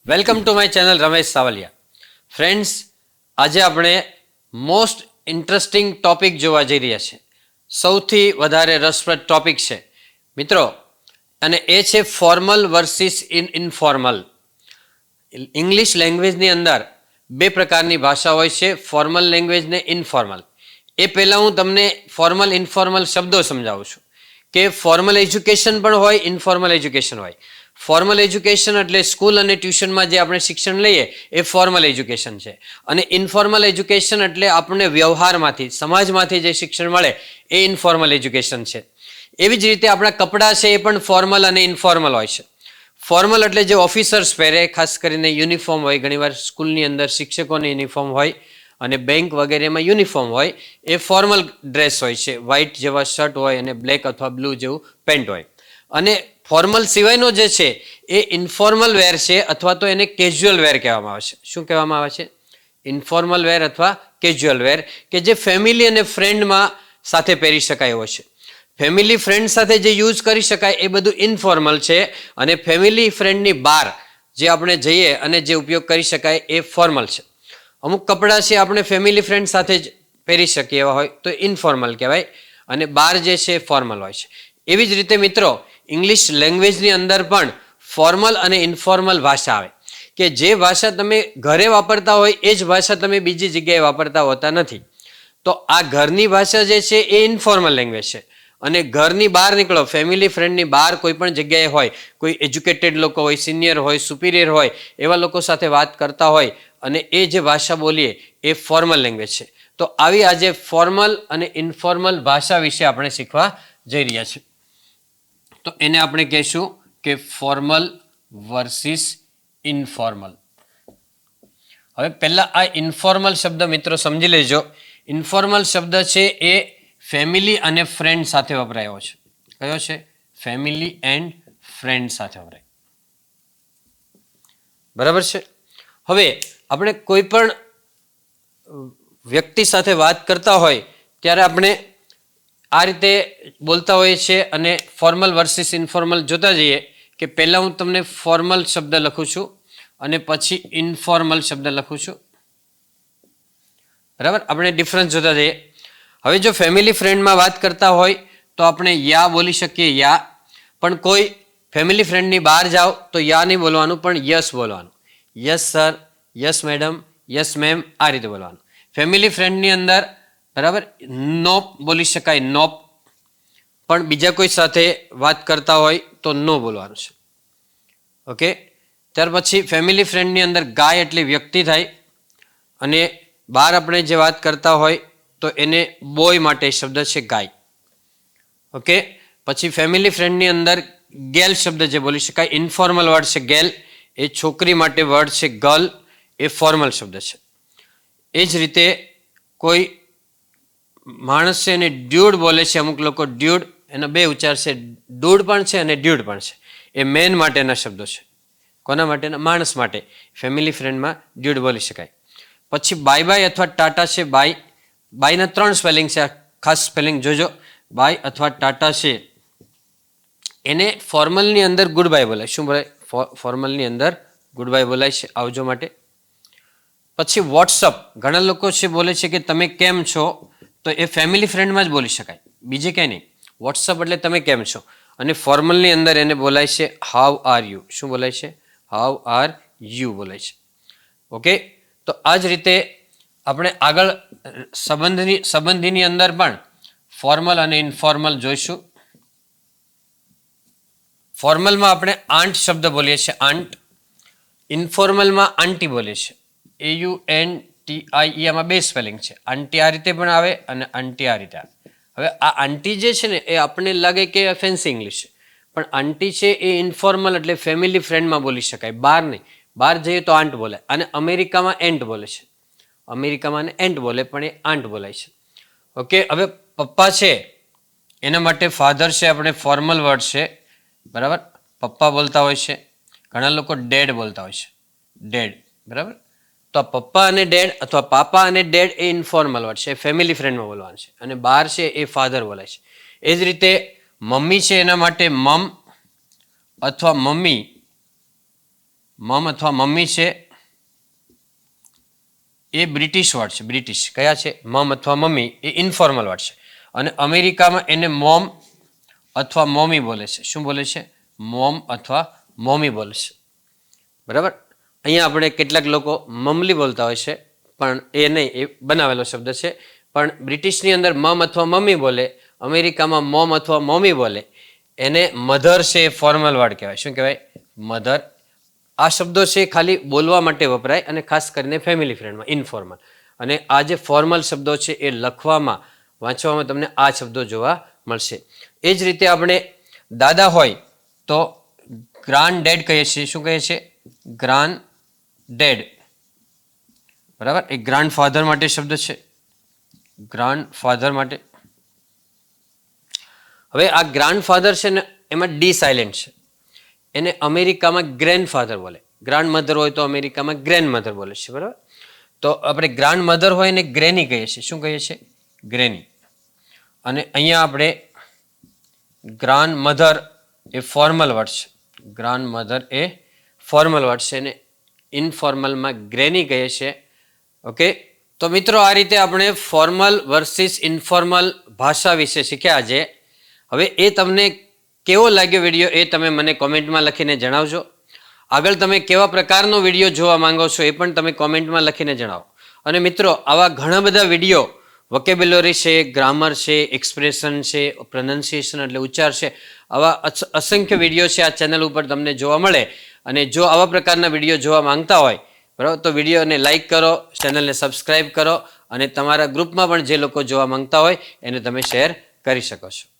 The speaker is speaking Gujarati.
Welcome to my channel Ramesh Savaliya. Friends, આજે આપણે મોસ્ટ ઇન્ટરેસ્ટિંગ ટોપિક જોવા જઈ રહ્યા છીએ. સૌથી વધારે રસપ્રદ ટોપિક છે મિત્રો, અને એ છે ફોર્મલ વર્સિસ ઇનફોર્મલ. ઇંગ્લિશ લેંગ્વેજની અંદર બે પ્રકારની ભાષા હોય છે, ફોર્મલ લેંગ્વેજ ને ઇનફોર્મલ. એ પહેલાં હું તમને ફોર્મલ ઇનફોર્મલ શબ્દો સમજાવું છું કે ફોર્મલ એજ્યુકેશન પણ હોય, ઇનફોર્મલ એજ્યુકેશન હોય. ફોર્મલ એજ્યુકેશન એટલે સ્કૂલ અને ટ્યુશનમાં જે આપણે શિક્ષણ લઈએ એ ફોર્મલ એજ્યુકેશન છે, અને ઇનફોર્મલ એજ્યુકેશન એટલે આપણને વ્યવહારમાંથી, સમાજમાંથી જે શિક્ષણ મળે એ ઇનફોર્મલ એજ્યુકેશન છે. એવી જ રીતે આપણા કપડાં છે એ પણ ફોર્મલ અને ઇનફોર્મલ હોય છે. ફોર્મલ એટલે જે ઓફિસર્સ પહેરે, ખાસ કરીને યુનિફોર્મ હોય, ઘણીવાર સ્કૂલની અંદર શિક્ષકોની યુનિફોર્મ હોય અને બેંક વગેરેમાં યુનિફોર્મ હોય, એ ફોર્મલ ડ્રેસ હોય છે. વ્હાઇટ જેવા શર્ટ હોય અને બ્લેક અથવા બ્લુ જેવું પેન્ટ હોય. અને ફોર્મલ સિવાયનો જે છે એ ઇન્ફોર્મલ વેર છે, અથવા તો એને કેઝ્યુઅલ વેર કહેવામાં આવે છે. શું કહેવામાં આવે છે? ઇન્ફોર્મલ વેર અથવા કેઝ્યુઅલ વેર, કે જે ફેમિલી અને ફ્રેન્ડમાં સાથે પહેરી શકાય એવો છે. ફેમિલી ફ્રેન્ડ સાથે જે યુઝ કરી શકાય એ બધું ઇનફોર્મલ છે, અને ફેમિલી ફ્રેન્ડની બહાર જે આપણે જઈએ અને જે ઉપયોગ કરી શકાય એ ફોર્મલ છે. અમુક કપડાં છે આપણે ફેમિલી ફ્રેન્ડ સાથે જ પહેરી શકીએ એવા હોય તો ઇનફોર્મલ કહેવાય, અને બહાર જે છે એ ફોર્મલ હોય છે. એવી જ રીતે મિત્રો, ઇંગ્લિશ લેંગ્વેજની અંદર પણ ફોર્મલ અને ઇનફોર્મલ ભાષા આવે, કે જે ભાષા તમે ઘરે વાપરતા હોય એ જ ભાષા તમે બીજી જગ્યાએ વાપરતા હોતા નથી. તો આ ઘરની ભાષા જે છે એ ઇનફોર્મલ લેંગ્વેજ છે, અને ઘરની બહાર નીકળો, ફેમિલી ફ્રેન્ડની બહાર કોઈ પણ જગ્યાએ હોય, કોઈ એજ્યુકેટેડ લોકો હોય, સિનિયર હોય, સુપિરિયર હોય, એવા લોકો સાથે વાત કરતા હોય અને એ જે ભાષા બોલીએ એ ફોર્મલ લેંગ્વેજ છે. તો આવી આજે ફોર્મલ અને ઇનફોર્મલ ભાષા વિશે આપણે શીખવા જઈ રહ્યા છીએ. તો એને આપણે કહીશું કે ફોર્મલ વર્સિસ ઇનફોર્મલ. હવે પહેલા આ ઇનફોર્મલ શબ્દ મિત્રો સમજી લેજો. ઇનફોર્મલ શબ્દ છે એ ફેમિલી અને ફ્રેન્ડ સાથે વપરાયો છે. કયો છે? ફેમિલી એન્ડ ફ્રેન્ડ સાથે વપરાય. બરાબર છે. હવે આપણે કોઈ પણ વ્યક્તિ સાથે વાત કરતા હોય ત્યારે આપણે આ રીતે બોલતા હોઈએ છીએ, અને ફોર્મલ વર્સિસ ઇનફોર્મલ જોતા જઈએ કે પહેલાં હું તમને ફોર્મલ શબ્દ લખું છું અને પછી ઇનફોર્મલ શબ્દ લખું છું. બરાબર, આપણે ડિફરન્સ જોતા જઈએ. હવે જો ફેમિલી ફ્રેન્ડમાં વાત કરતા હોય તો આપણે યા બોલી શકીએ, યા. પણ કોઈ ફેમિલી ફ્રેન્ડની બહાર જાઓ તો યા નહીં બોલવાનું, પણ યસ બોલવાનું. Yes sir, yes madam, yes ma'am, આ રીતે બોલવાનું. ફેમિલી ફ્રેન્ડની અંદર બરાબર નો બોલી શકાય, નો. પણ બીજા કોઈ સાથે વાત કરતા હોય તો નો બોલવાનું છે. ઓકે. ત્યાર પછી ફેમિલી ફ્રેન્ડની અંદર ગાય એટલે વ્યક્તિ થાય, અને બહાર આપણે જે વાત કરતા હોય તો એને બોય માટે શબ્દ છે ગાય. ઓકે. પછી ફેમિલી ફ્રેન્ડની અંદર ગેલ શબ્દ જે બોલી શકાય, ઇનફોર્મલ વર્ડ છે ગેલ, એ છોકરી માટે વર્ડ છે ગર્લ, એ ફોર્મલ શબ્દ છે. એ જ રીતે કોઈ માણસ છે એને ડ્યુડ બોલે છે, અમુક લોકો ડ્યુડ, એના બે ઉચ્ચાર છે, ડૂડ પણ છે અને ડ્યુડ પણ છે. એ મેન માટેના શબ્દો છે. કોના માટેના? માણસ માટે. ફેમિલી ફ્રેન્ડમાં ડ્યુડ બોલી શકાય. પછી બાય બાય અથવા ટાટા છે, બાય. બાયના 3 સ્પેલિંગ છે, ખાસ સ્પેલિંગ જોજો. બાય અથવા ટાટા છે એને ફોર્મલની અંદર ગુડ બાય બોલાય. શું બોલાય? ફોર્મલની અંદર ગુડ બાય બોલાય છે, આવજો માટે. પછી વોટ્સઅપ, ઘણા લોકો છે બોલે છે કે તમે કેમ છો, તો એ ફેમિલી ફ્રેન્ડમાં જ બોલી શકાય, બીજે ક્યાંય નહીં. વોટ્સઅપ એટલે તમે કેમ છો, અને ફોર્મલની અંદર એને બોલાય છે હાઉ આર યુ. શું બોલાય છે? હાઉ આર યુ બોલાય છે. ઓકે. તો આ જ રીતે આપણે આગળ સંબંધીની અંદર પણ ફોર્મલ અને ઇનફોર્મલ જોઈશું. ફોર્મલમાં આપણે આંટ શબ્દ બોલીએ છીએ, આંટ. ઇનફોર્મલમાં આંટી બોલીએ છીએ, AUNTIE. આમાં 2 સ્પેલિંગ છે. આંટી આ રીતે પણ આવે અને આંટી આ રીતે આવે. હવે આ આંટી જે છે ને એ આપણને લાગે કે ફેન્સી ઇંગ્લિશ છે, પણ આંટી છે એ ઇનફોર્મલ એટલે ફેમિલી ફ્રેન્ડમાં બોલી શકાય, બહાર નહીં. બહાર જઈએ તો આંટ બોલાય, અને અમેરિકામાં એન્ટ બોલે છે. અમેરિકામાં એન્ટ બોલે, પણ એ આંટ બોલાય છે. ઓકે. હવે પપ્પા છે એના માટે ફાધર છે આપણે ફોર્મલ વર્ડ છે, બરાબર. પપ્પા બોલતા હોય છે. ઘણા લોકો ડેડ બોલતા હોય છે, ડેડ. બરાબર. તો પપ્પા અને ડેડ અથવા પાપા અને ડેડ એ ઇનફોર્મલ વર્ડ છે, ફેમિલી ફ્રેન્ડમાં બોલવાનું છે, અને બહાર છે એ ફાધર બોલાય છે. એ જ રીતે મમ્મી છે એના માટે મમ અથવા મમ્મી મમ અથવા મમ્મી છે એ બ્રિટિશ વર્ડ છે. બ્રિટિશ કયા છે? મમ અથવા મમ્મી એ ઇન્ફોર્મલ વર્ડ છે. અને અમેરિકામાં એને મોમ અથવા મોમી બોલે છે. શું બોલે છે? મોમ અથવા મોમી બોલે છે. બરાબર. અહીંયા આપણે કેટલાક લોકો મમલી બોલતા હોય છે, પણ એ નહીં, એ બનાવેલો શબ્દ છે. પણ બ્રિટિશની અંદર મમ અથવા મમ્મી બોલે, અમેરિકામાં મોમ અથવા મોમી બોલે, એને મધર છે એ ફોર્મલ વર્ડ કહેવાય. શું કહેવાય? મધર. આ શબ્દો છે ખાલી બોલવા માટે વપરાય અને ખાસ કરીને ફેમિલી ફ્રેન્ડમાં ઇનફોર્મલ. અને આ જે ફોર્મલ શબ્દો છે એ લખવામાં, વાંચવામાં તમને આ શબ્દો જોવા મળશે. એ જ રીતે આપણે દાદા હોય તો ગ્રાન્ડ ડેડ કહીએ છીએ. શું કહીએ છીએ? Grand dad. બરાબર. એ ગ્રાન્ડ ફાધર માટે શબ્દ છે. ગ્રાન્ડ ફાધર માટે. હવે આ ગ્રાન્ડ ફાધર છે ને, એમાં ડી સાયલેન્ટ છે. એને અમેરિકામાં ગ્રેન્ડ ફાધર બોલે. ગ્રાન્ડ મધર હોય તો અમેરિકામાં ગ્રેન્ડ મધર બોલે છે. બરાબર. તો આપણે ગ્રાન્ડ મધર હોય ને ગ્રેની કહીએ છીએ. શું કહીએ છીએ? ગ્રેની. અને અહીંયા આપણે ગ્રાન્ડ મધર એ ફોર્મલ વર્ડ છે. ગ્રાન્ડ મધર એ ફોર્મલ વર્ડ છે અને ઇનફોર્મલમાં ગ્રેની કહીએ છીએ. ઓકે. તો મિત્રો, આ રીતે આપણે ફોર્મલ વર્સિસ ઇન્ફોર્મલ ભાષા વિશે શીખ્યા આજે. હવે એ તમને કેવો લાગ્યો વિડીયો એ તમે મને કોમેન્ટમાં લખીને જણાવજો. આગળ તમે કેવા પ્રકારનો વિડીયો જોવા માંગો છો એ પણ તમે કોમેન્ટમાં લખીને જણાવો. અને મિત્રો, આવા ઘણા બધા વિડીયો, વોકેબ્યુલરી છે, ગ્રામર છે, એક્સપ્રેશન છે, પ્રોનાઉન્સિએશન એટલે ઉચ્ચાર છે, આવા અસંખ્ય વિડીયો છે આ ચેનલ ઉપર તમને જોવા મળે. અને જો આવા પ્રકારના વિડીયો જોવા માંગતા હોય, બરાબર, તો વિડીયોને લાઇક કરો, ચેનલને સબસ્ક્રાઇબ કરો અને તમારા ગ્રુપમાં પણ જે લોકો જોવા માંગતા હોય એને તમે શેર કરી શકો છો.